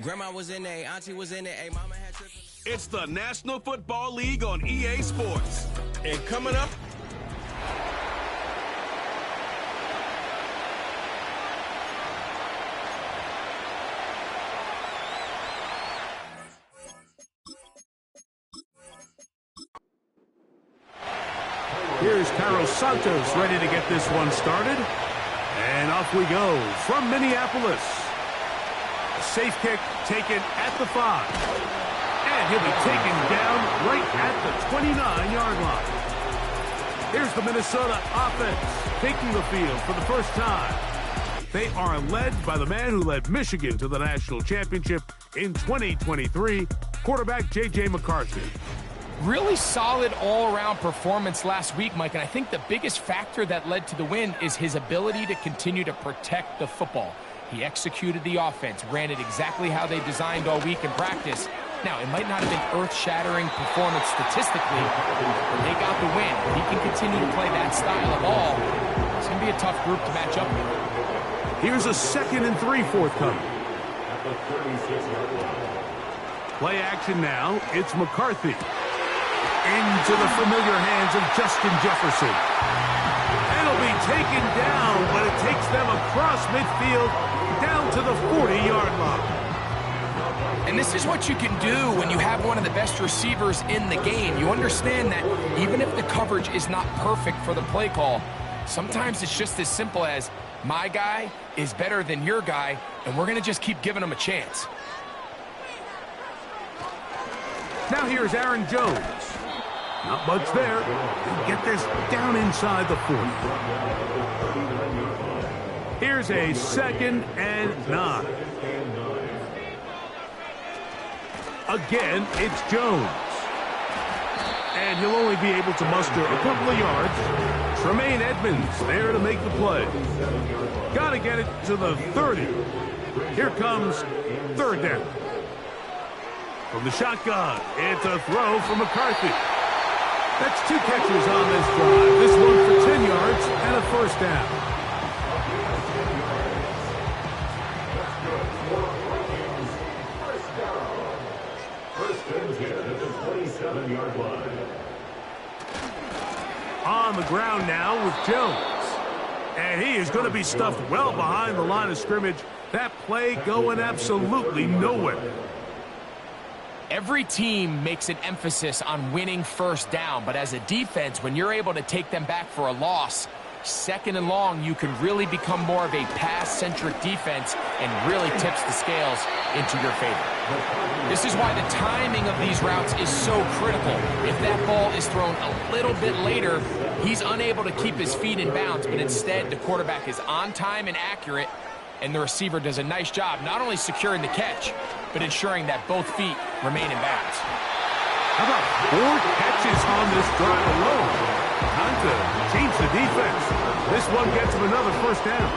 Grandma was in there, auntie was in there, hey, mama had triple. It's the National Football League on EA Sports. And coming up, here's Carlos Santos ready to get this one started. And off we go from Minneapolis. A safe kick taken at the 5. And he'll be taken down right at the 29-yard line. Here's the Minnesota offense taking the field for the first time. They are led by the man who led Michigan to the national championship in 2023, quarterback J.J. McCarthy. Really solid all-around performance last week, Mike, and I think the biggest factor that led to the win is his ability to continue to protect the football. He executed the offense, ran it exactly how they designed all week in practice. Now, it might not have been earth-shattering performance statistically, but they got the win. If he can continue to play that style of ball, it's going to be a tough group to match up with. Here's a 2nd and 3 forthcoming. Play action now. It's McCarthy. Into the familiar hands of Justin Jefferson. It'll be taken down, but it takes them across midfield down to the 40-yard line. And this is what you can do when you have one of the best receivers in the game. You understand that even if the coverage is not perfect for the play call, sometimes it's just as simple as, my guy is better than your guy, and we're going to just keep giving him a chance. Now here's Aaron Jones. Not much there. He'll get this down inside the 40. Here's a 2nd and 9. Again, it's Jones. And he'll only be able to muster a couple of yards. Tremaine Edmonds there to make the play. Got to get it to the 30. Here comes 3rd down. From the shotgun, it's a throw from McCarthy. That's 2 catches on this drive. This one for 10 yards and a 1st down. On the ground now with Jones. And he is going to be stuffed well behind the line of scrimmage. That play going absolutely nowhere. Every team makes an emphasis on winning 1st down, but as a defense, when you're able to take them back for a loss, 2nd and long, you can really become more of a pass-centric defense and really tips the scales into your favor. This is why the timing of these routes is so critical. If that ball is thrown a little bit later, he's unable to keep his feet in bounds, but instead the quarterback is on time and accurate, and the receiver does a nice job not only securing the catch, but ensuring that both feet remain in bounds. How about 4 catches on this drive alone? Time to change the defense. This one gets him another 1st down.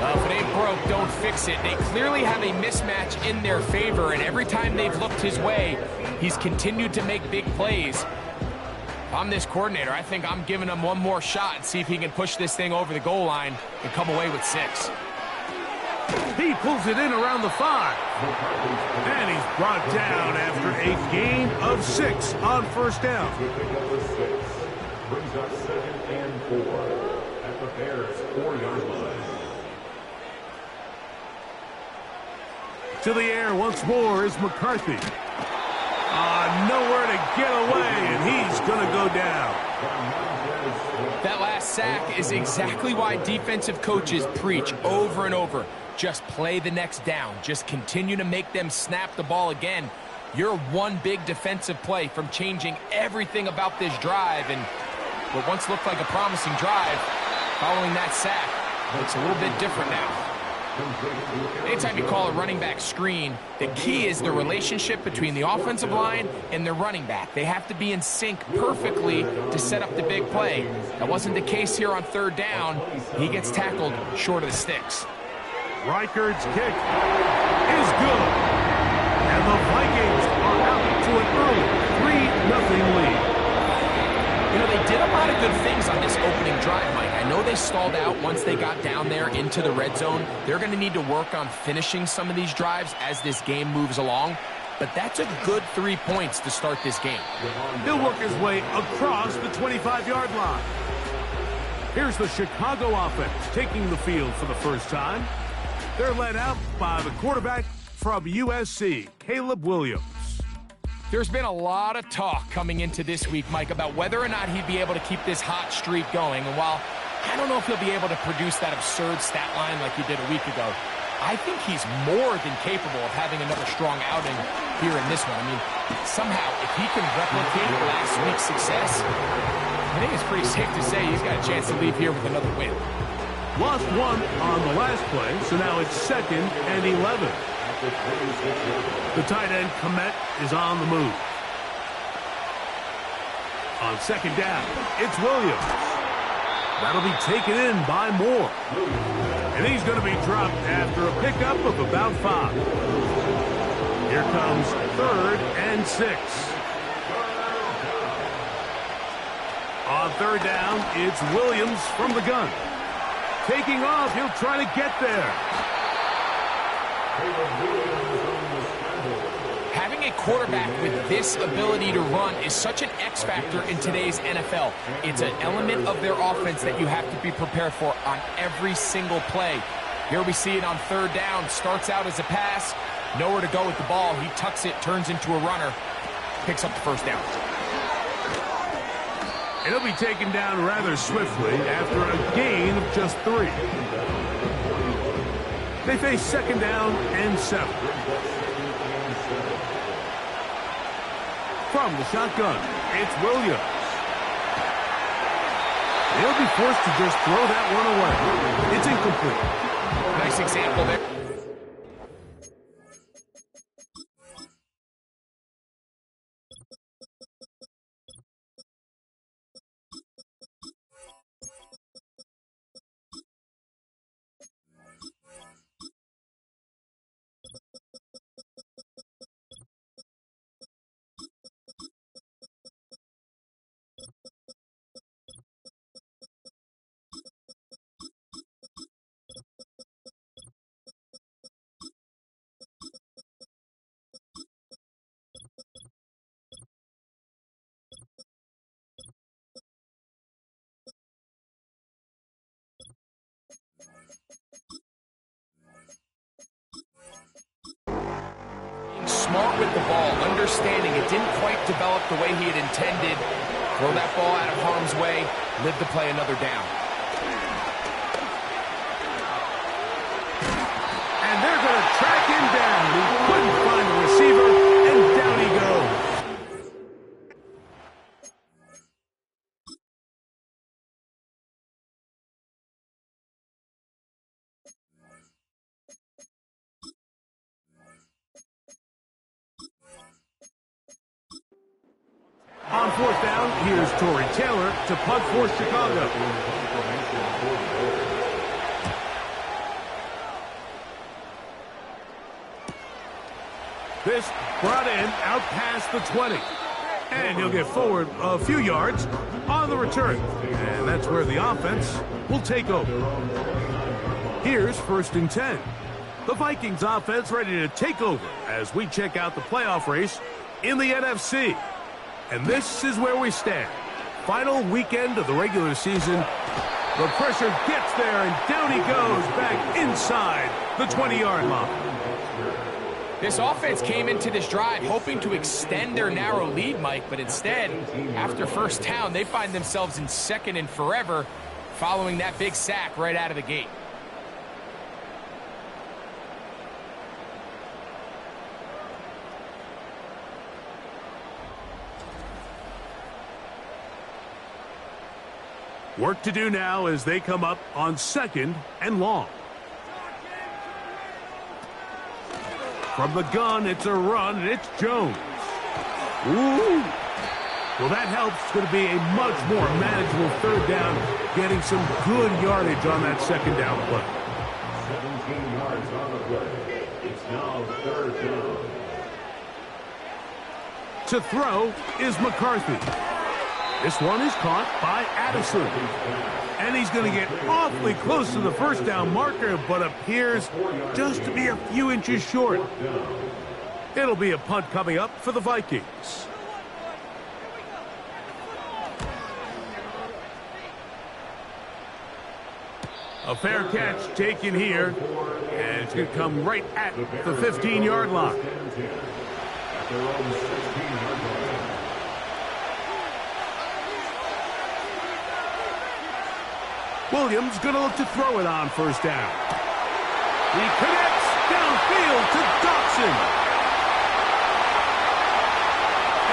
Well, if it ain't broke, don't fix it. They clearly have a mismatch in their favor, and every time they've looked his way, he's continued to make big plays. If I'm this coordinator, I think I'm giving him one more shot and see if he can push this thing over the goal line and come away with 6. He pulls it in around the 5. And he's brought down after a gain of 6 on 1st down. Brings up 2nd and 4 at the Bears' 4-yard line. To the air once more is McCarthy. Nowhere to get away, and he's going to go down. That last sack is exactly why defensive coaches preach over and over. Just play the next down. Just continue to make them snap the ball again. You're one big defensive play from changing everything about this drive, and what once looked like a promising drive, following that sack, looks a little bit different now. Anytime you call a running back screen, the key is the relationship between the offensive line and the running back. They have to be in sync perfectly to set up the big play. That wasn't the case here on 3rd down. He gets tackled short of the sticks. Reichard's kick is good. And the Vikings are out to an early 3-0 lead. You know, they did a lot of good things on this opening drive, Mike. I know they stalled out once they got down there into the red zone. They're going to need to work on finishing some of these drives as this game moves along. But that's a good 3 points to start this game. He'll work his way across the 25-yard line. Here's the Chicago offense taking the field for the first time. They're led out by the quarterback from USC, Caleb Williams. There's been a lot of talk coming into this week, Mike, about whether or not he'd be able to keep this hot streak going. And while I don't know if he'll be able to produce that absurd stat line like he did a week ago, I think he's more than capable of having another strong outing here in this one. I mean, somehow, if he can replicate last week's success, I think it's pretty safe to say he's got a chance to leave here with another win. Lost one on the last play, so now it's 2nd and 11. The tight end, Komet, is on the move. On 2nd down, it's Williams. That'll be taken in by Moore. And he's going to be dropped after a pickup of about 5. Here comes 3rd and 6. On 3rd down, it's Williams from the gun. Taking off, he'll try to get there. Having a quarterback with this ability to run is such an X factor in today's NFL. It's an element of their offense that you have to be prepared for on every single play. Here we see it on 3rd down. Starts out as a pass. Nowhere to go with the ball. He tucks it, turns into a runner. Picks up the 1st down. And he'll be taken down rather swiftly after a gain of just 3. They face 2nd down and 7. From the shotgun, it's Williams. He'll be forced to just throw that one away. It's incomplete. Nice example there. Smart with the ball, understanding it didn't quite develop the way he had intended. Throw that ball out of harm's way, live to play another down. And they're going to track him down. He couldn't find the receiver, and down he goes. On 4th down, here's Torrey Taylor to punt for Chicago. This brought in out past the 20. And he'll get forward a few yards on the return. And that's where the offense will take over. Here's 1st and 10. The Vikings offense ready to take over as we check out the playoff race in the NFC. And this is where we stand. Final weekend of the regular season. The pressure gets there, and down he goes back inside the 20-yard line. This offense came into this drive hoping to extend their narrow lead, Mike, but instead, after 1st down, they find themselves in 2nd and forever following that big sack right out of the gate. Work to do now as they come up on 2nd and long. From the gun, it's a run, and it's Jones. Ooh. Well, that helps. It's going to be a much more manageable 3rd down, getting some good yardage on that 2nd down play. 17 yards on the play. It's now 3rd down. To throw is McCarthy. This one is caught by Addison. And he's going to get awfully close to the first down marker, but appears just to be a few inches short. It'll be a punt coming up for the Vikings. A fair catch taken here, and it's going to come right at the 15-yard line. Williams going to look to throw it on first down. He connects downfield to Dotson.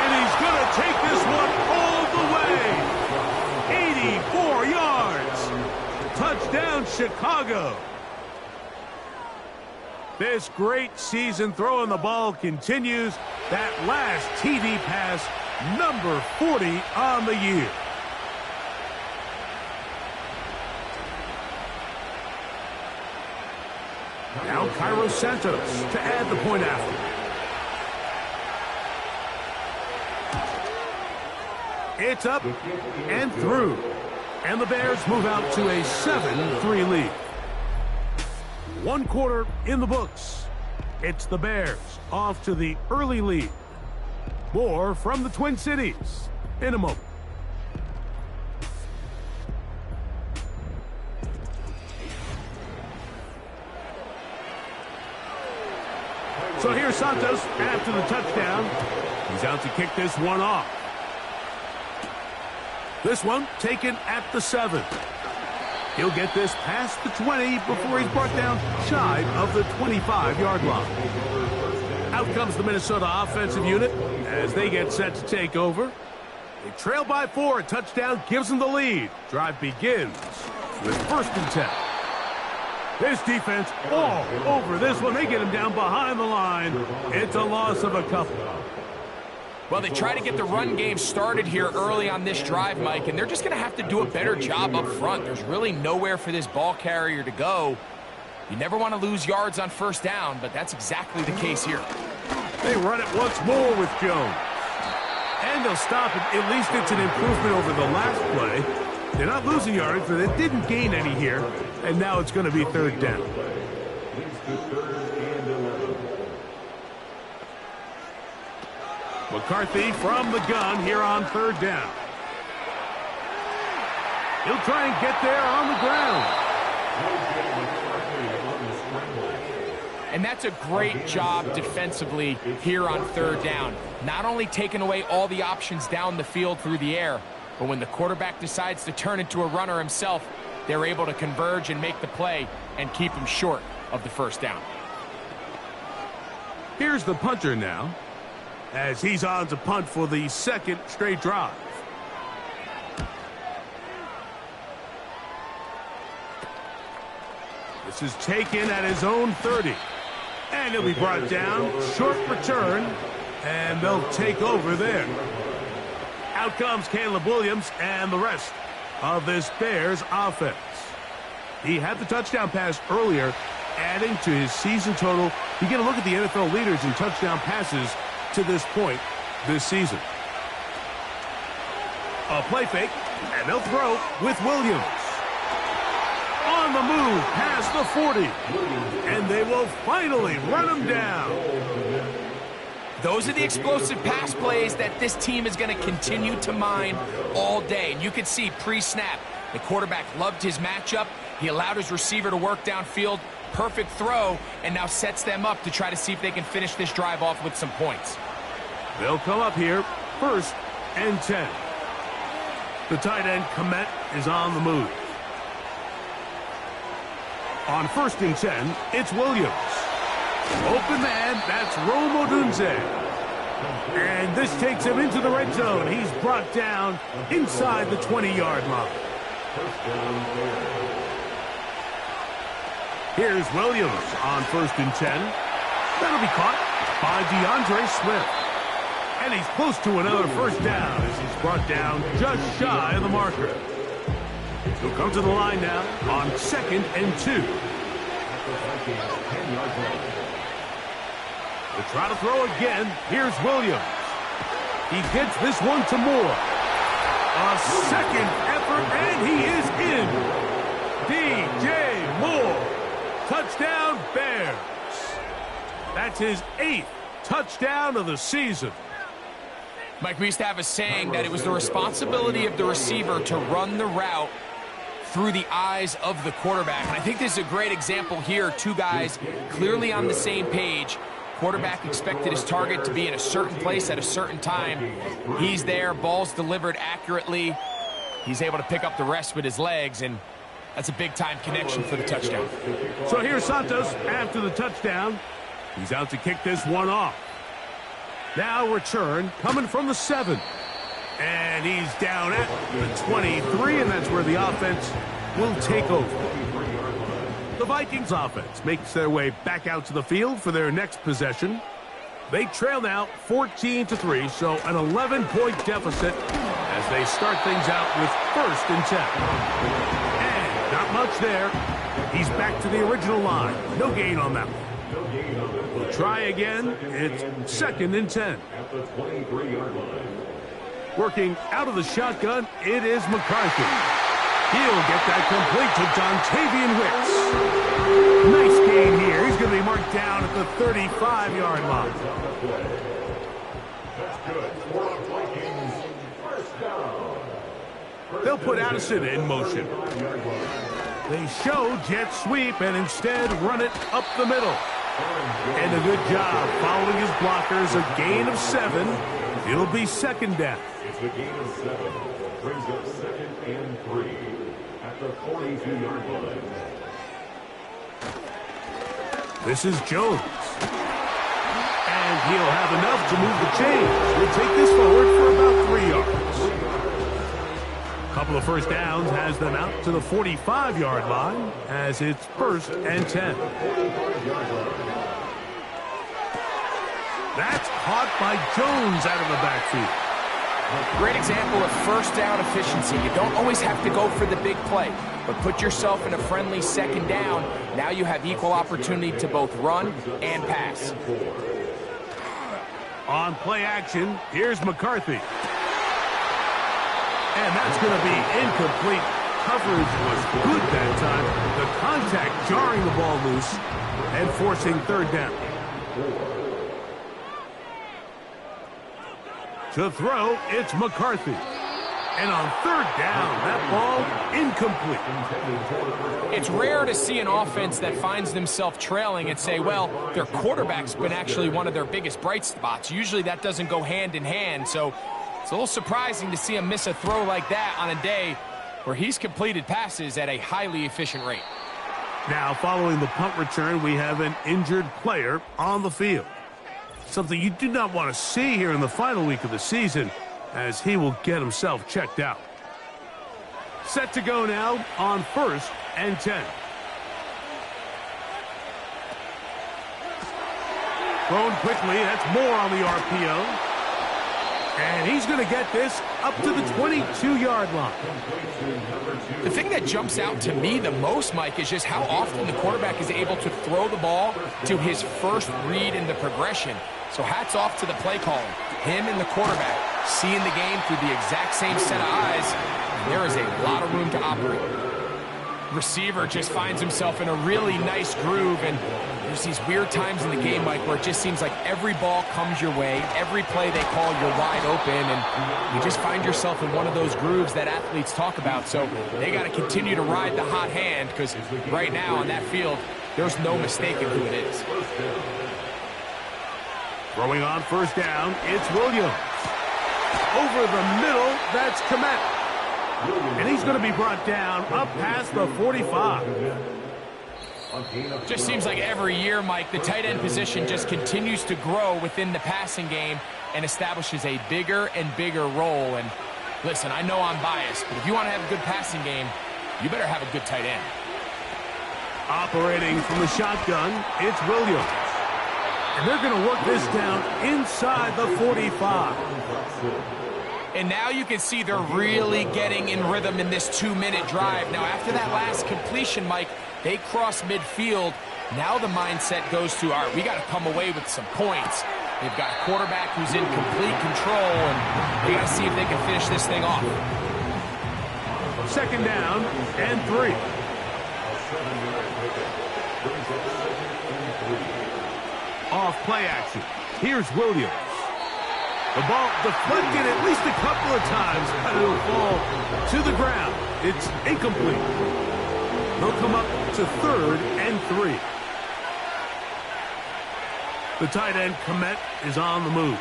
And he's going to take this one all the way. 84 yards. Touchdown, Chicago. This great season throwing the ball continues. That last TD pass, number 40 on the year. Now Cairo Santos to add the point after. It's up and through. And the Bears move out to a 7-3 lead. One quarter in the books. It's the Bears off to the early lead. More from the Twin Cities in a moment. So here's Santos after the touchdown. He's out to kick this one off. This one taken at the 7. He'll get this past the 20 before he's brought down shy of the 25-yard line. Out comes the Minnesota offensive unit as they get set to take over. They trail by 4. A touchdown gives them the lead. Drive begins with 1st and 10. This defense all over this one. They get him down behind the line. It's a loss of a couple. Well, they try to get the run game started here early on this drive, Mike, and they're just going to have to do a better job up front. There's really nowhere for this ball carrier to go. You never want to lose yards on first down, but that's exactly the case here. They run it once more with Jones. And they'll stop it. At least it's an improvement over the last play. They're not losing yards, but they didn't gain any here. And now it's going to be 3rd down. McCarthy from the gun here on 3rd down. He'll try and get there on the ground. And that's a great job defensively here on 3rd down. Not only taking away all the options down the field through the air, but when the quarterback decides to turn into a runner himself, they're able to converge and make the play and keep him short of the 1st down. Here's the punter now, as he's on to punt for the 2nd straight drive. This is taken at his own 30. And he'll be brought down. Short return. And they'll take over there. Out comes Caleb Williams and the rest of this Bears offense. He had the touchdown pass earlier, adding to his season total. You get a look at the NFL leaders in touchdown passes to this point this season. A play fake, and they'll throw with Williams. On the move past the 40, and they will finally run him down. Those are the explosive pass plays that this team is going to continue to mine all day. And you can see pre-snap, the quarterback loved his matchup. He allowed his receiver to work downfield. Perfect throw, and now sets them up to try to see if they can finish this drive off with some points. They'll come up here, 1st and 10. The tight end, Komet, is on the move. On 1st and 10, it's Williams. Open man, that's Rome Odunze. And this takes him into the red zone. He's brought down inside the 20-yard line. Here's Williams on 1st and 10. That'll be caught by DeAndre Swift. And he's close to another 1st down as he's brought down just shy of the marker. He'll come to the line now on 2nd and 2. They'll try to throw again. Here's Williams. He gets this one to Moore. A second effort, and he is in. DJ Moore. Touchdown, Bears. That's his 8th touchdown of the season. Mike, we used to have a saying that it was the responsibility of the receiver to run the route through the eyes of the quarterback. And I think this is a great example here. Two guys clearly on the same page. Quarterback expected his target to be in a certain place at a certain time. He's there, ball's delivered accurately. He's able to pick up the rest with his legs, and that's a big-time connection for the touchdown. So here's Santos after the touchdown. He's out to kick this one off. Now return coming from the 7. And he's down at the 23, and that's where the offense will take over. The Vikings offense makes their way back out to the field for their next possession. They trail now 14-3, so an 11-point deficit as they start things out with 1st and 10. And not much there. He's back to the original line. No gain on that one. We'll try again. It's 2nd and 10. At the 23-yard line. Working out of the shotgun, it is McCarthy. He'll get that complete to Dontavian Wicks. Nice gain here. He's going to be marked down at the 35-yard line. They'll put Addison in motion. They show jet sweep and instead run it up the middle. And a good job following his blockers. A gain of 7. It'll be 2nd down. It's a gain of 7. Brings up 2nd and 3 at the 42-yard line. This is Jones. And he'll have enough to move the chains. He'll take this forward for about 3 yards. Couple of first downs has them out to the 45-yard line as it's 1st and 10. That's caught by Jones out of the backfield. Great example of first down efficiency. You don't always have to go for the big play, but put yourself in a friendly 2nd down. Now you have equal opportunity to both run and pass. On play action, here's McCarthy. And that's going to be incomplete. Coverage was good that time. The contact jarring the ball loose and forcing 3rd down. To throw, it's McCarthy. And on 3rd down, that ball incomplete. It's rare to see an offense that finds themselves trailing and say, well, their quarterback's been actually one of their biggest bright spots. Usually that doesn't go hand in hand, so it's a little surprising to see him miss a throw like that on a day where he's completed passes at a highly efficient rate. Now, following the punt return, we have an injured player on the field. Something you do not want to see here in the final week of the season, as he will get himself checked out. Set to go now on 1st and 10. Thrown quickly, that's Moore on the RPO. And he's going to get this up to the 22-yard line. The thing that jumps out to me the most, Mike, is just how often the quarterback is able to throw the ball to his first read in the progression. So hats off to the play calling. Him and the quarterback seeing the game through the exact same set of eyes, and there is a lot of room to operate. Receiver just finds himself in a really nice groove, and there's these weird times in the game, Mike, where it just seems like every ball comes your way, every play they call, you're wide open, and you just find yourself in one of those grooves that athletes talk about. So they got to continue to ride the hot hand, because right now on that field, there's no mistaking who it is. Throwing on 1st down, it's Williams. Over the middle, that's Komet. And he's going to be brought down up past the 45. Just seems like every year, Mike, the tight end position just continues to grow within the passing game and establishes a bigger and bigger role. And listen, I know I'm biased, but if you want to have a good passing game, you better have a good tight end. Operating from the shotgun, it's Williams. And they're going to work this down inside the 45. And now you can see they're really getting in rhythm in this 2-minute drive. Now, after that last completion, Mike, they cross midfield. Now the mindset goes to, all right, we got to come away with some points. They've got a quarterback who's in complete control, and they got to see if they can finish this thing off. Second down and 3. Off play action. Here's Williams. The ball deflected at least a couple of times, but it'll fall to the ground. It's incomplete. They'll come up to 3rd and 3. The tight end, Komet, is on the move.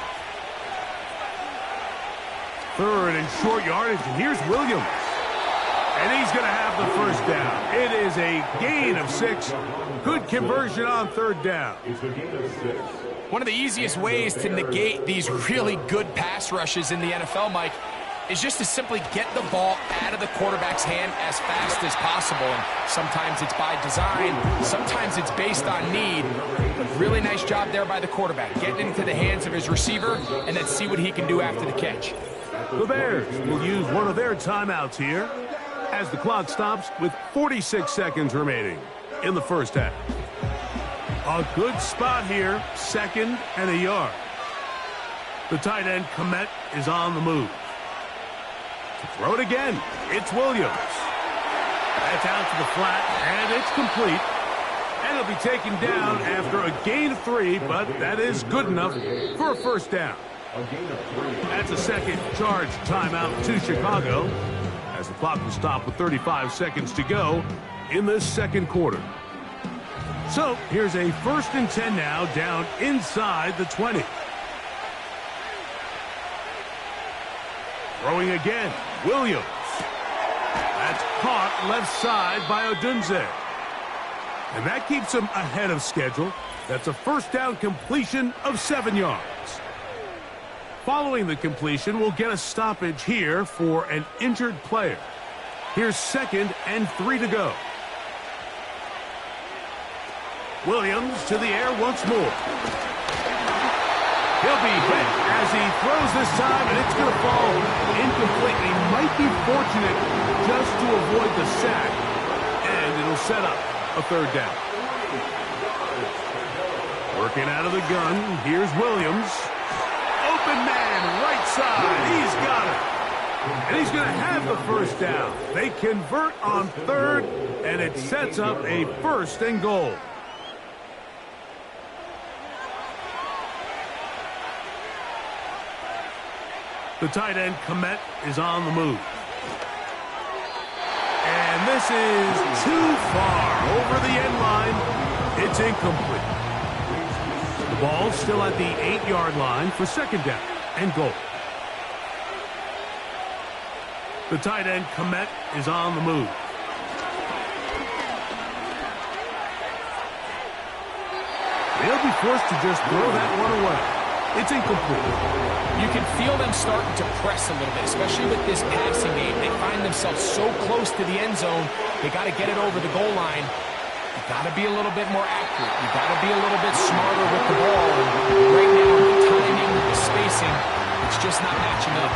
3rd and short yardage, and here's Williams. And he's going to have the first down. It is a gain of 6. Good conversion on 3rd down. One of the easiest ways to negate these really good pass rushes in the NFL, Mike, is just to simply get the ball out of the quarterback's hand as fast as possible. And sometimes it's by design, sometimes it's based on need. But really nice job there by the quarterback, getting into the hands of his receiver, and then see what he can do after the catch. The Bears will use one of their timeouts here as the clock stops with 46 seconds remaining in the first half. A good spot here, 2nd and a yard. The tight end, Komet, is on the move. To throw it again, it's Williams. That's out to the flat, and it's complete. And it'll be taken down after a gain of 3, but that is good enough for a first down. That's a second charge timeout to Chicago as the clock will stop with 35 seconds to go in this second quarter. So here's a 1st and 10 now, down inside the 20. Throwing again, Williams. That's caught left side by Odunze. And that keeps him ahead of schedule. That's a first down completion of 7 yards. Following the completion, we'll get a stoppage here for an injured player. Here's 2nd and 3 to go. Williams to the air once more. He'll be hit as he throws this time, and it's going to fall incomplete. He might be fortunate just to avoid the sack, and it'll set up a 3rd down. Working out of the gun, here's Williams. Open man, right side. He's got it. And he's going to have the first down. They convert on 3rd, and it sets up a 1st and goal. The tight end, Komet, is on the move. And this is too far over the end line. It's incomplete. The ball still at the 8-yard line for 2nd down and goal. The tight end, Komet, is on the move. They'll be forced to just throw that one away. It's incomplete. You can feel them starting to press a little bit, especially with this passing game. They find themselves so close to the end zone, they got to get it over the goal line. You got to be a little bit more accurate. You got to be a little bit smarter with the ball. Right now, the timing, the spacing, it's just not matching up.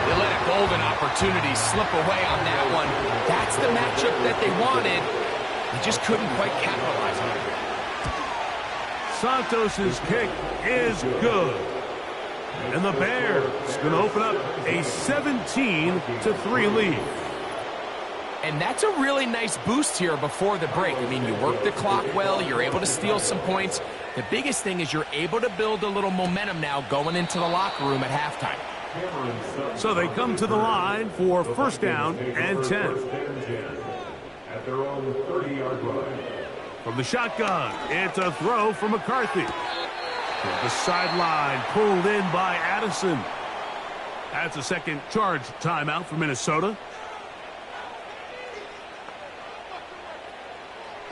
They let a golden opportunity slip away on that one. That's the matchup that they wanted. They just couldn't quite capitalize on it. Santos's kick is good. And the Bears going to open up a 17-3 lead. And that's a really nice boost here before the break. I mean, you work the clock well. You're able to steal some points. The biggest thing is you're able to build a little momentum now going into the locker room at halftime. So they come to the line for 1st down and 10. At their own 30-yard line. From the shotgun, it's a throw from McCarthy. From the sideline, pulled in by Addison. That's a second charge timeout for Minnesota.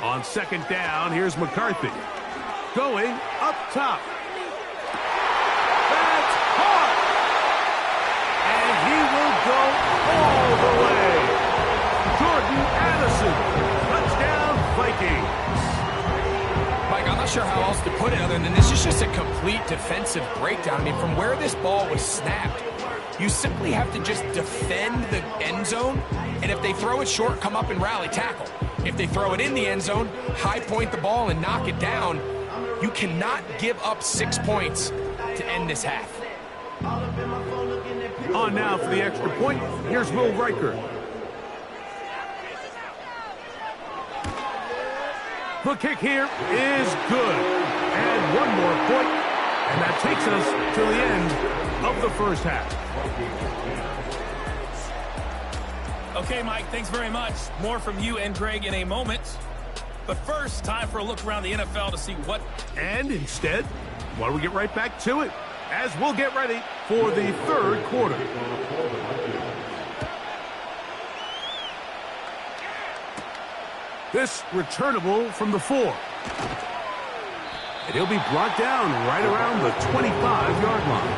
On 2nd down, here's McCarthy. Going up top. That's caught! And he will go all the way. Jordan Addison. Touchdown, Vikings. Mike, I'm not sure how else to put it other than this is just a complete defensive breakdown. I mean, from where this ball was snapped, you simply have to just defend the end zone, and if they throw it short, come up and rally tackle. If they throw it in the end zone, high point the ball and knock it down. You cannot give up 6 points to end this half. On now for the extra point, here's Will Riker. The kick here is good. And one more point, and that takes us to the end of the first half. Okay, Mike, thanks very much. More from you and Greg in a moment. But first, time for a look around the NFL to see what... And instead, why don't we get right back to it as we'll get ready for the third quarter. This returnable from the 4. And he'll be brought down right around the 25-yard line.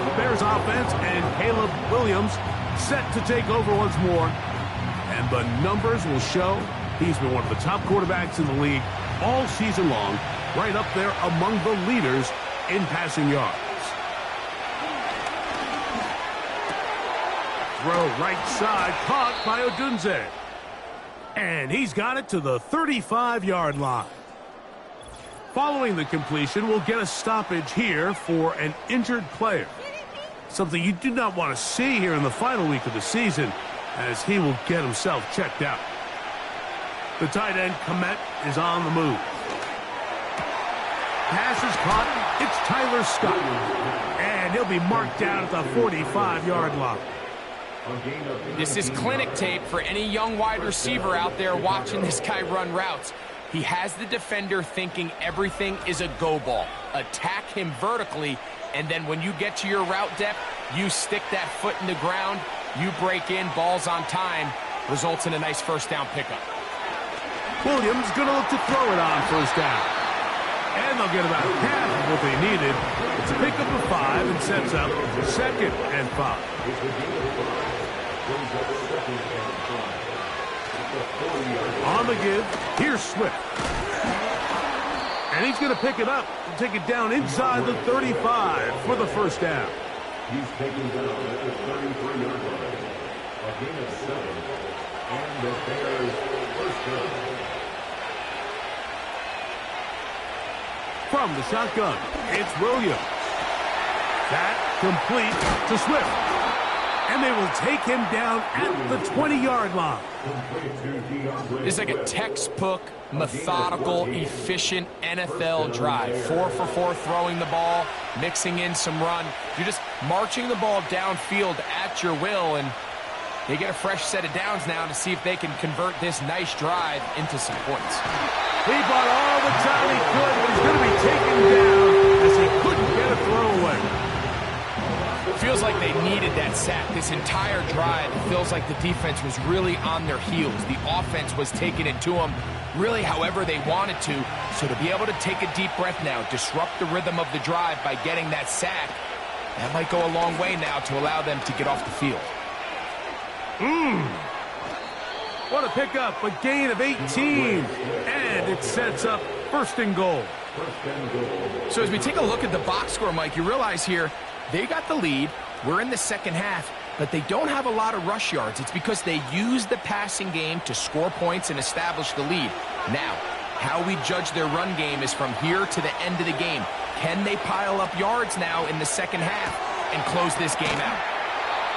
The Bears offense and Caleb Williams set to take over once more. And the numbers will show he's been one of the top quarterbacks in the league all season long, right up there among the leaders in passing yards. Throw right side, caught by Odunze. And he's got it to the 35-yard line. Following the completion, we'll get a stoppage here for an injured player. Something you do not want to see here in the final week of the season, as he will get himself checked out. The tight end, Komet, is on the move. Pass is caught. It's Tyler Scott. And he'll be marked down at the 45-yard line. This is clinic tape for any young wide receiver out there watching this guy run routes. He has the defender thinking everything is a go ball. Attack him vertically, and then when you get to your route depth, you stick that foot in the ground, you break in, balls on time, results in a nice first down pickup. Williams going to look to throw it on first down. And they'll get about half of what they needed. It's a pickup of 5 and sets up 2nd and 5. On the give, here's Swift. And he's going to pick it up and take it down inside the 35 for the first down. He's taken down at the 33-yard line. A gain of 7. And the Bears first down. From the shotgun, it's Williams. That complete to Swift. And they will take him down at the 20-yard line. It's like a textbook, methodical, efficient NFL drive. 4 for 4 throwing the ball, mixing in some run. You're just marching the ball downfield at your will, and they get a fresh set of downs now to see if they can convert this nice drive into some points. He bought all the time he could, but he's going to be taken down as he couldn't get a throwaway. Feels like they needed that sack this entire drive. It feels like the defense was really on their heels. The offense was taking it to them really however they wanted to. So to be able to take a deep breath now, disrupt the rhythm of the drive by getting that sack, that might go a long way now to allow them to get off the field. What a pickup, a gain of 18. And it sets up 1st and goal. So as we take a look at the box score, Mike, you realize here, they got the lead. We're in the second half, but they don't have a lot of rush yards. It's because they use the passing game to score points and establish the lead. Now, how we judge their run game is from here to the end of the game. Can they pile up yards now in the second half and close this game out?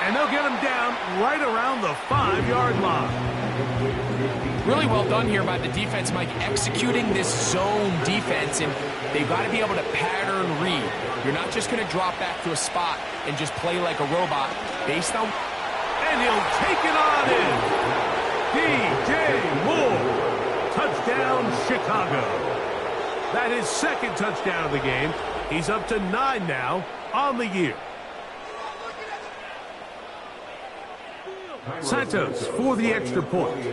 And they'll get him down right around the 5-yard line. Really well done here by the defense, Mike, executing this zone defense, and they've got to be able to pattern read. You're not just going to drop back to a spot and just play like a robot based on... And he'll take it on in. DJ Moore. Touchdown, Chicago. That is 2nd touchdown of the game. He's up to 9 now on the year. Santos for the extra point.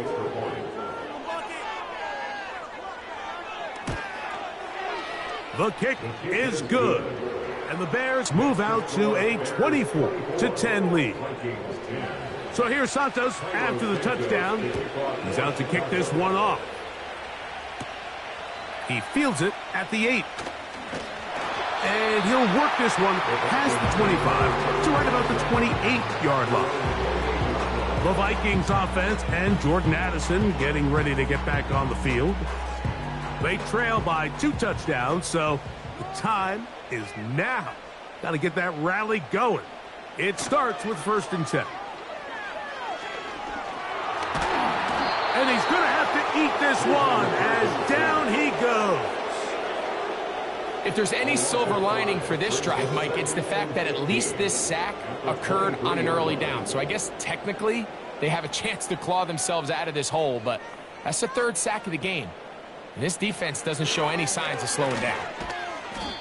The kick is good. And the Bears move out to a 24-10 lead. So here's Santos after the touchdown. He's out to kick this one off. He fields it at the 8. And he'll work this one past the 25 to right about the 28-yard line. The Vikings offense and Jordan Addison getting ready to get back on the field. They trail by 2 touchdowns, so the time is now. Got to get that rally going. It starts with 1st and 10. And he's going to have to eat this one as down he goes. If there's any silver lining for this drive, Mike, it's the fact that at least this sack occurred on an early down. So I guess technically they have a chance to claw themselves out of this hole, but that's the 3rd sack of the game. And this defense doesn't show any signs of slowing down.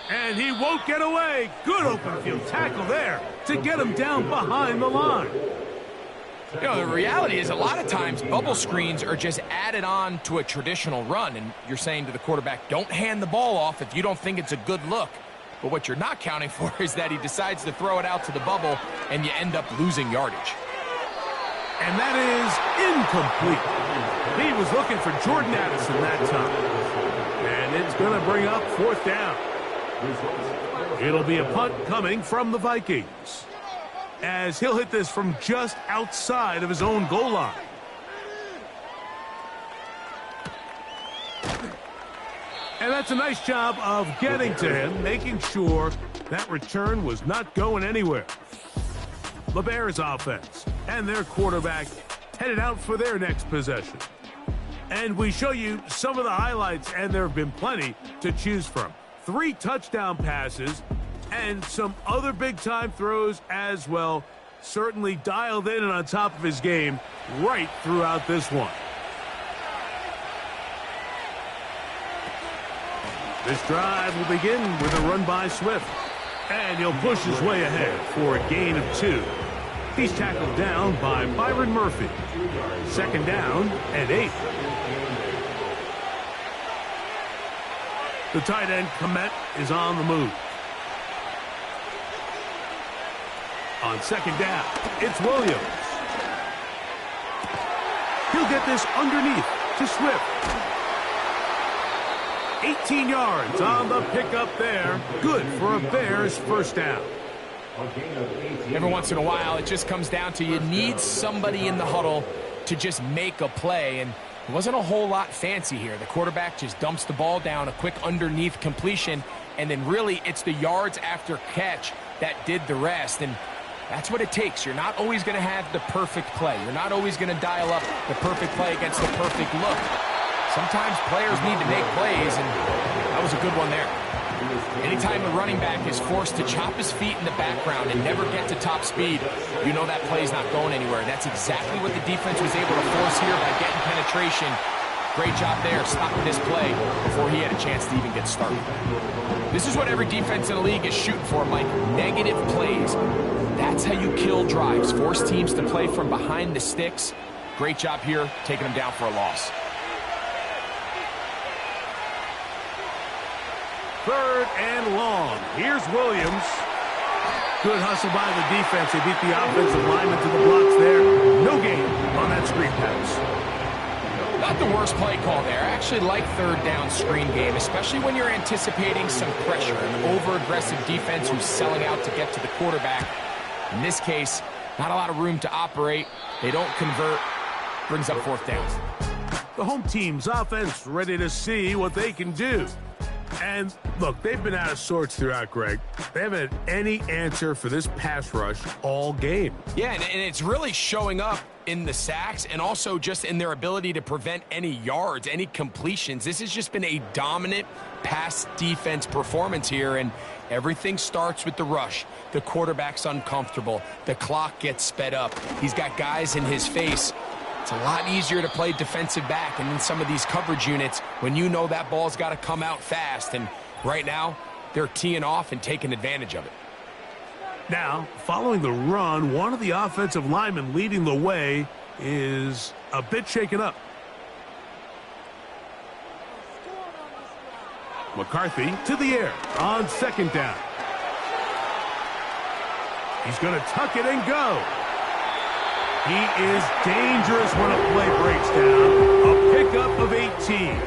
And he won't get away. Good open field tackle there to get him down behind the line. You know, the reality is a lot of times bubble screens are just added on to a traditional run, and you're saying to the quarterback, don't hand the ball off if you don't think it's a good look. But what you're not counting for is that he decides to throw it out to the bubble, and you end up losing yardage. And that is incomplete. He was looking for Jordan Addison that time. And it's going to bring up 4th down. It'll be a punt coming from the Vikings, as he'll hit this from just outside of his own goal line. And that's a nice job of getting to him, making sure that return was not going anywhere. The Bears offense and their quarterback headed out for their next possession. And we show you some of the highlights, and there have been plenty to choose from. 3 touchdown passes and some other big-time throws as well. Certainly dialed in and on top of his game right throughout this one. This drive will begin with a run by Swift. And he'll push his way ahead for a gain of 2. He's tackled down by Byron Murphy. 2nd down and 8. The tight end, Komet, is on the move. On 2nd down, it's Williams. He'll get this underneath to Swift. 18 yards on the pickup there. Good for a Bears 1st down. Every once in a while, it just comes down to you need somebody in the huddle to just make a play, and it wasn't a whole lot fancy here. The quarterback just dumps the ball down, a quick underneath completion, and then really it's the yards after catch that did the rest, and that's what it takes. You're not always going to have the perfect play. You're not always going to dial up the perfect play against the perfect look. Sometimes players need to make plays, and that was a good one there. Anytime a running back is forced to chop his feet in the background and never get to top speed, you know that play's not going anywhere. That's exactly what the defense was able to force here by getting penetration. Great job there, stopping this play before he had a chance to even get started. This is what every defense in the league is shooting for, Mike. Negative plays. That's how you kill drives. Force teams to play from behind the sticks. Great job here, taking them down for a loss. 3rd and long. Here's Williams. Good hustle by the defense. They beat the offensive lineman to the blocks there. No gain on that screen pass. Not the worst play call there. I actually like 3rd down screen game, especially when you're anticipating some pressure. An over-aggressive defense who's selling out to get to the quarterback. In this case, not a lot of room to operate. They don't convert. Brings up 4th down. The home team's offense ready to see what they can do. And, look, they've been out of sorts throughout, Greg. They haven't had any answer for this pass rush all game. Yeah, and it's really showing up in the sacks and also just in their ability to prevent any yards, any completions. This has just been a dominant pass defense performance here, and everything starts with the rush. The quarterback's uncomfortable. The clock gets sped up. He's got guys in his face. It's a lot easier to play defensive back and in some of these coverage units when you know that ball's got to come out fast. And right now, they're teeing off and taking advantage of it. Now, following the run, one of the offensive linemen leading the way is a bit shaken up. McCarthy to the air on 2nd down. He's going to tuck it and go. He is dangerous when a play breaks down. A pickup of 18.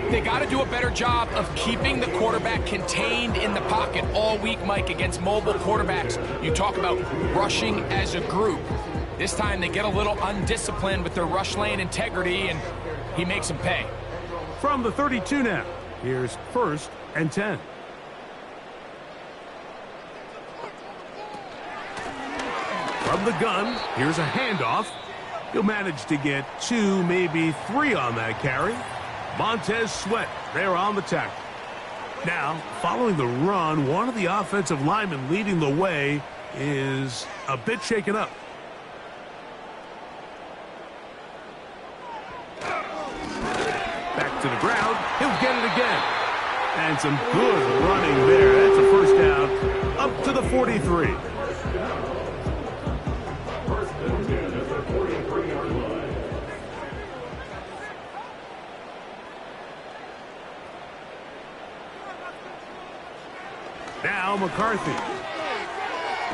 They got to do a better job of keeping the quarterback contained in the pocket all week, Mike, against mobile quarterbacks. You talk about rushing as a group. This time they get a little undisciplined with their rush lane integrity, and he makes them pay. From the 32 now, here's 1st and 10. From the gun, here's a handoff. He'll manage to get 2, maybe 3 on that carry. Montez Sweat there on the tackle. Now, following the run, one of the offensive linemen leading the way is a bit shaken up. Back to the ground. He'll get it again. And some good running there. That's a first down up to the 43. First and 10 at the 43-yard line. Now McCarthy.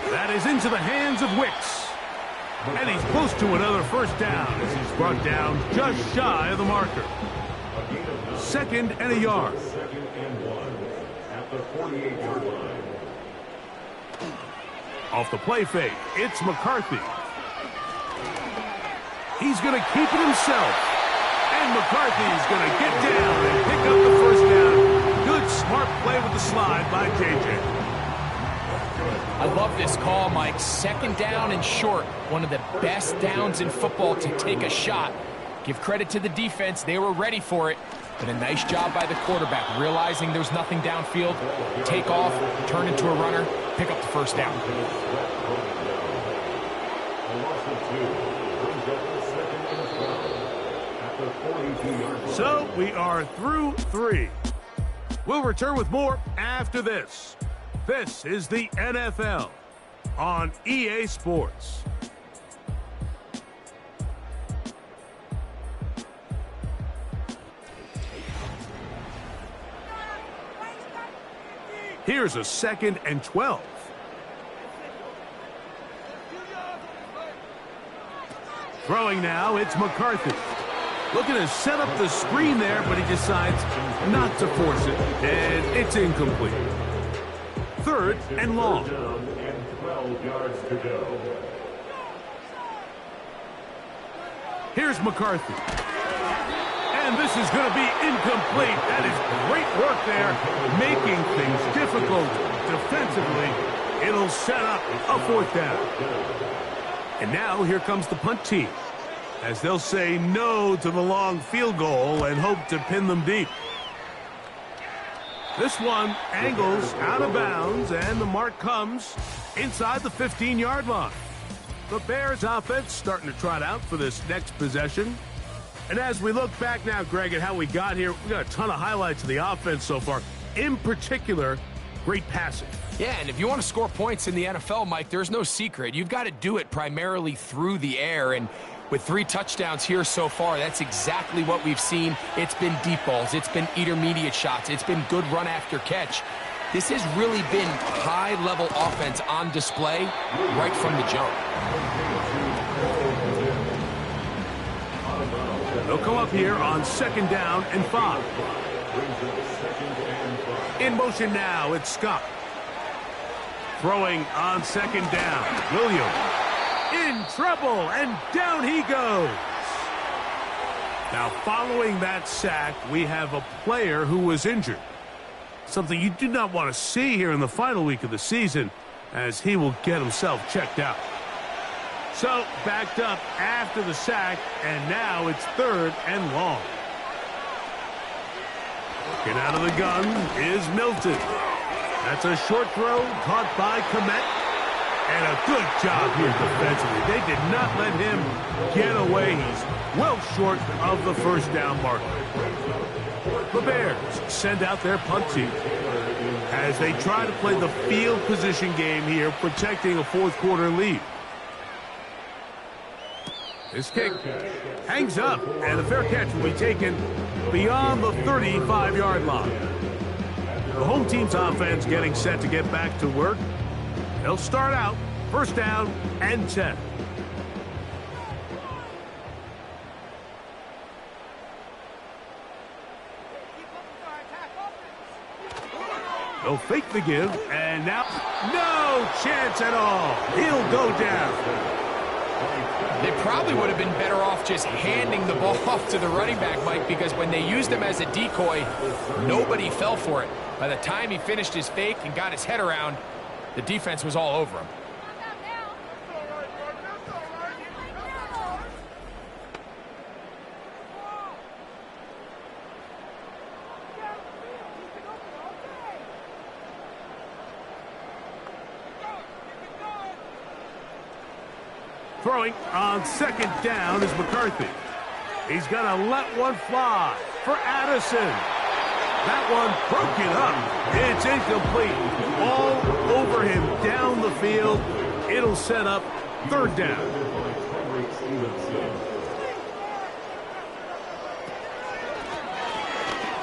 That is into the hands of Wicks. And he's close to another first down as he's brought down just shy of the marker. 2nd and a yard. 2nd and 1 at the 48-yard line. Off the play fake, it's McCarthy. He's going to keep it himself. And McCarthy's going to get down and pick up the first down. Good, smart play with the slide by J.J. I love this call, Mike. 2nd down and short. One of the best downs in football to take a shot. Give credit to the defense. They were ready for it. But a nice job by the quarterback, realizing there's nothing downfield. Take off, turn into a runner, pick up the first down. So we are through 3. We'll return with more after this. This is the NFL on EA Sports. Here's a 2nd and 12. Throwing now, it's McCarthy. Looking to set up the screen there, but he decides not to force it, and it's incomplete. 3rd and long. And 12 yards to go. Here's McCarthy. And this is going to be incomplete. That is great work there, making things difficult defensively. It'll set up a 4th down. And now here comes the punt team, as they'll say no to the long field goal and hope to pin them deep. This one angles out of bounds, and the mark comes inside the 15-yard line. The Bears offense starting to trot out for this next possession. And as we look back now, Greg, at how we got here, we got a ton of highlights of the offense so far. In particular, great passing. Yeah, and if you want to score points in the NFL, Mike, there's no secret. You've got to do it primarily through the air, and with 3 touchdowns here so far, that's exactly what we've seen. It's been deep balls. It's been intermediate shots. It's been good run after catch. This has really been high-level offense on display right from the jump. They'll come up here on 2nd down and 5. In motion now, it's Scott. Throwing on 2nd down, Williams. In trouble, and down he goes. Now, following that sack, we have a player who was injured. Something you do not want to see here in the final week of the season, as he will get himself checked out. So, backed up after the sack, and now it's 3rd and long. Get out of the gun is Milton. That's a short throw caught by Komet. And a good job here defensively. They did not let him get away. He's well short of the first down marker. The Bears send out their punt team as they try to play the field position game here, protecting a 4th quarter lead. This kick hangs up, and the fair catch will be taken beyond the 35-yard line. The home team's offense getting set to get back to work. They'll start out 1st down and 10. They'll fake the give, and now no chance at all. He'll go down. They probably would have been better off just handing the ball off to the running back, Mike, because when they used him as a decoy, nobody fell for it. By the time he finished his fake and got his head around, the defense was all over him. Throwing on second down is McCarthy. He's going to let one fly for Addison. That one broken up. It's incomplete. All over him down the field. It'll set up third down.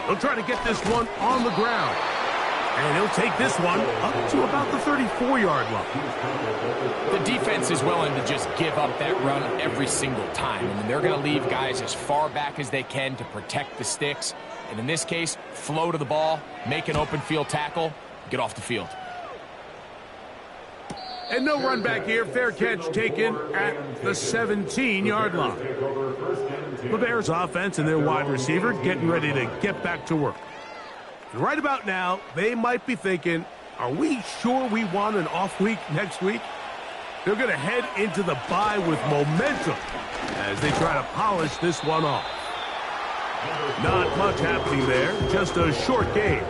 He'll try to get this one on the ground. And he'll take this one up to about the 34-yard line. The defense is willing to just give up that run every single time. I mean, they're going to leave guys as far back as they can to protect the sticks. And in this case, flow to the ball, make an open field tackle, get off the field. And no run back here. Fair catch taken at the 17-yard line. The Bears offense and their wide receiver getting ready to get back to work. And right about now, they might be thinking, are we sure we want an off week next week? They're going to head into the bye with momentum as they try to polish this one off. Not much happening there, just a short game.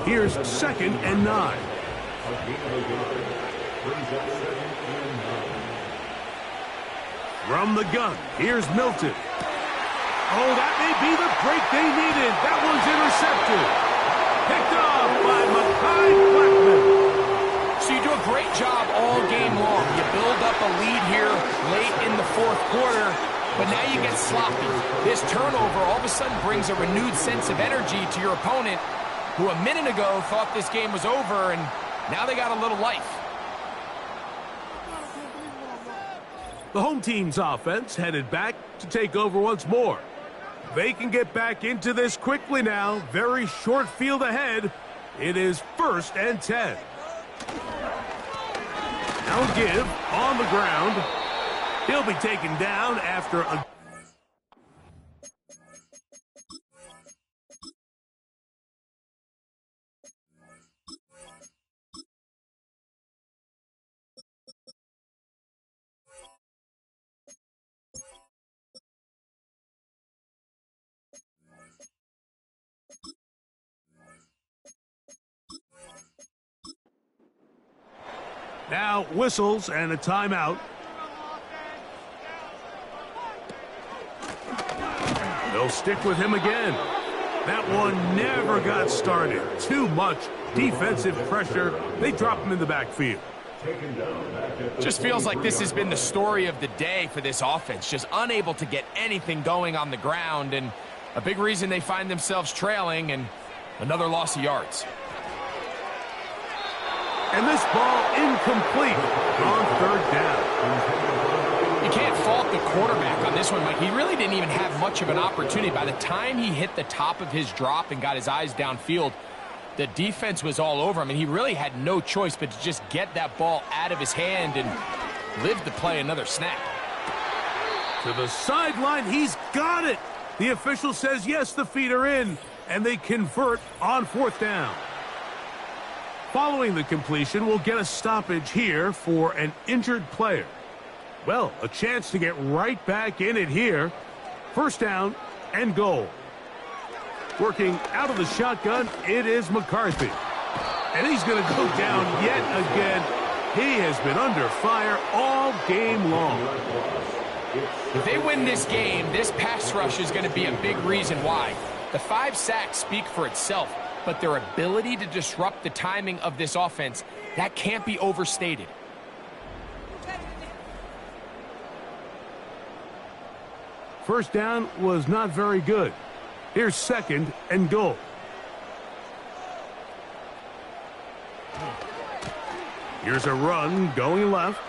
Here's 2nd and 9. From the gun, here's Milton. Oh, that may be the break they needed. That one's intercepted. Picked off by Mekhi Blackman. So you do a great job all game long. You build up a lead here late in the fourth quarter, but now you get sloppy. This turnover all of a sudden brings a renewed sense of energy to your opponent, who a minute ago thought this game was over, and now they got a little life. The home team's offense headed back to take over once more. They can get back into this quickly now. Very short field ahead. It is 1st and 10. Now give on the ground. He'll be taken down after a... Now whistles and a timeout. They'll stick with him again. That one never got started. Too much defensive pressure. They drop him in the backfield. Just feels like this has been the story of the day for this offense. Just unable to get anything going on the ground, and a big reason they find themselves trailing, and another loss of yards. And this ball incomplete on 3rd down. You can't fault the quarterback on this one, Mike. He really didn't even have much of an opportunity. By the time he hit the top of his drop and got his eyes downfield, the defense was all over him, and he really had no choice but to just get that ball out of his hand and live to play another snap. To the sideline, he's got it. The official says, yes, the feet are in, and they convert on 4th down. Following the completion, we'll get a stoppage here for an injured player. Well, a chance to get right back in it here. 1st down and goal. Working out of the shotgun, it is McCarthy. And he's going to go down yet again. He has been under fire all game long. If they win this game, this pass rush is going to be a big reason why. The 5 sacks speak for itself, but their ability to disrupt the timing of this offense, that can't be overstated. First down was not very good. Here's 2nd and goal. Here's a run going left.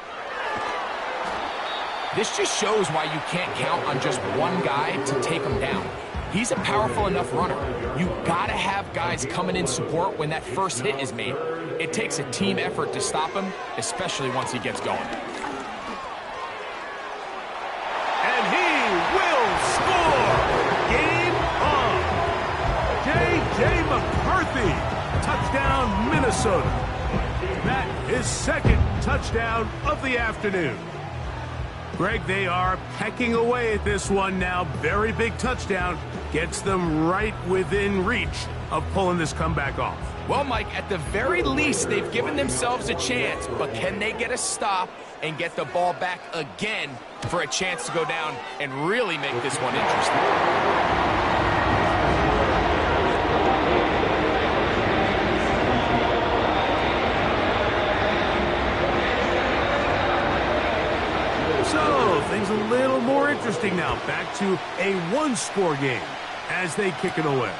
This just shows why you can't count on just one guy to take him down. He's a powerful enough runner. You gotta have guys coming in support when that first hit is made. It takes a team effort to stop him, especially once he gets going. J. McCarthy. Touchdown, Minnesota. That is second touchdown of the afternoon. Greg, they are pecking away at this one now. Very big touchdown. Gets them right within reach of pulling this comeback off. Well, Mike, at the very least, they've given themselves a chance, but can they get a stop and get the ball back again for a chance to go down and really make this one interesting? So, things a little more interesting now. Back to a one-score game as they kick it away.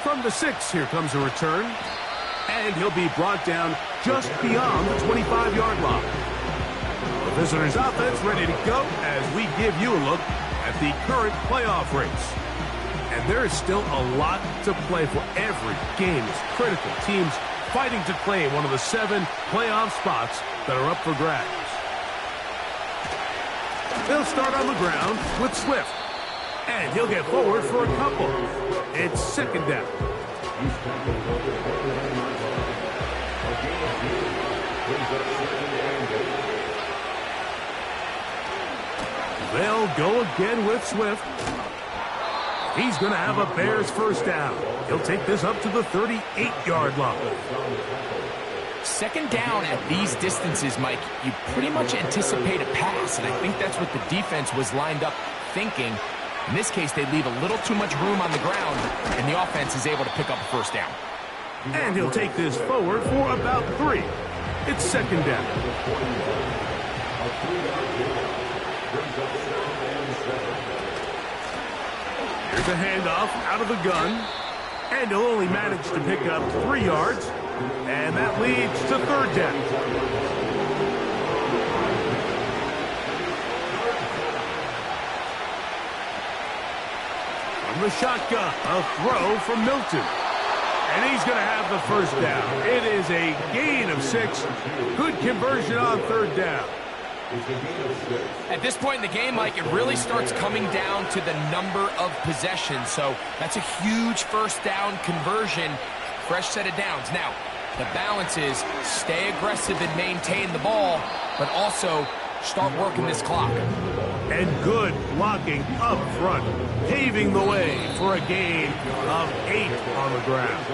From the 6, here comes a return. And he'll be brought down just beyond the 25-yard line. The visitors' offense ready to go as we give you a look at the current playoff race. And there is still a lot to play for. Every game is critical. Teams fighting to claim one of the 7 playoff spots that are up for grabs. They'll start on the ground with Swift. And he'll get forward for a couple. It's second down. They'll go again with Swift. He's going to have a Bears first down. He'll take this up to the 38-yard line. Second down at these distances, Mike, you pretty much anticipate a pass, and I think that's what the defense was lined up thinking. In this case, they leave a little too much room on the ground, and the offense is able to pick up a first down. And he'll take this forward for about 3. It's second down. Here's a handoff out of the gun, and he'll only manage to pick up 3 yards, and that leads to third down. The shotgun, a throw from Milton. And he's going to have the first down. It is a gain of 6. Good conversion on third down. At this point in the game, Mike, it really starts coming down to the number of possessions. So that's a huge first down conversion. Fresh set of downs. Now, the balance is stay aggressive and maintain the ball, but also start working this clock. And good blocking up front, paving the way for a gain of 8 on the ground.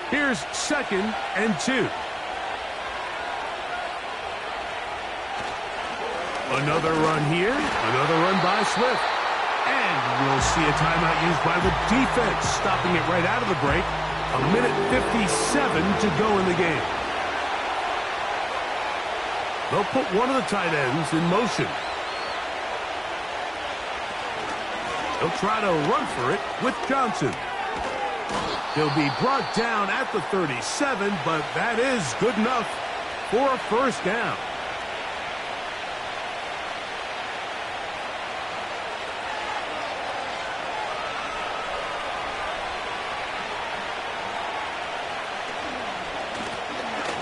Here's second and 2. Another run here, another run by Swift. And we'll see a timeout used by the defense, stopping it right out of the break. A minute 57 to go in the game. They'll put one of the tight ends in motion. They'll try to run for it with Johnson. He'll be brought down at the 37, but that is good enough for a first down.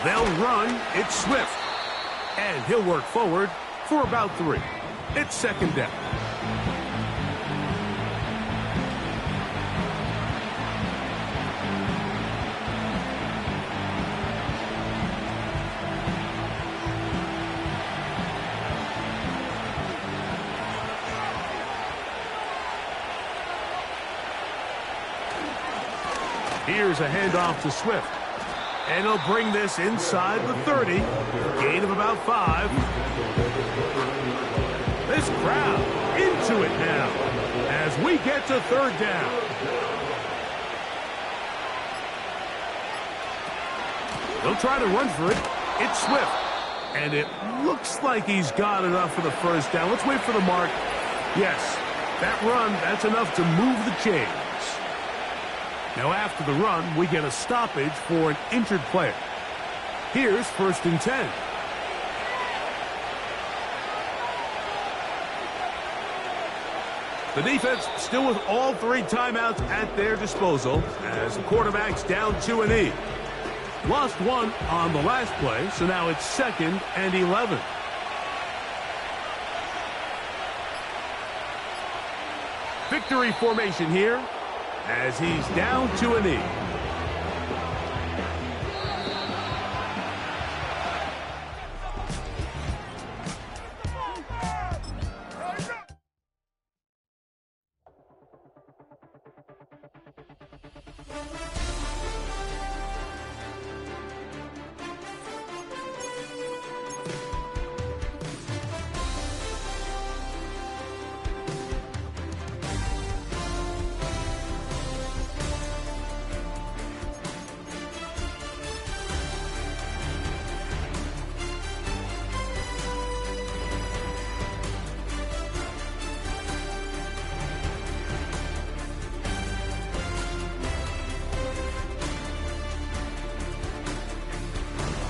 They'll run. It's Swift. And he'll work forward for about 3. It's second down. Here's a handoff to Swift. And he'll bring this inside the 30. Gain of about 5. This crowd into it now as we get to third down. They'll try to run for it. It's Swift. And it looks like he's got enough for the first down. Let's wait for the mark. Yes, that run, that's enough to move the chains. Now after the run, we get a stoppage for an injured player. Here's first and 10. The defense still with all 3 timeouts at their disposal as the quarterback's down to a knee. Lost 1 on the last play, so now it's second and 11. victory formation here as he's down to a knee.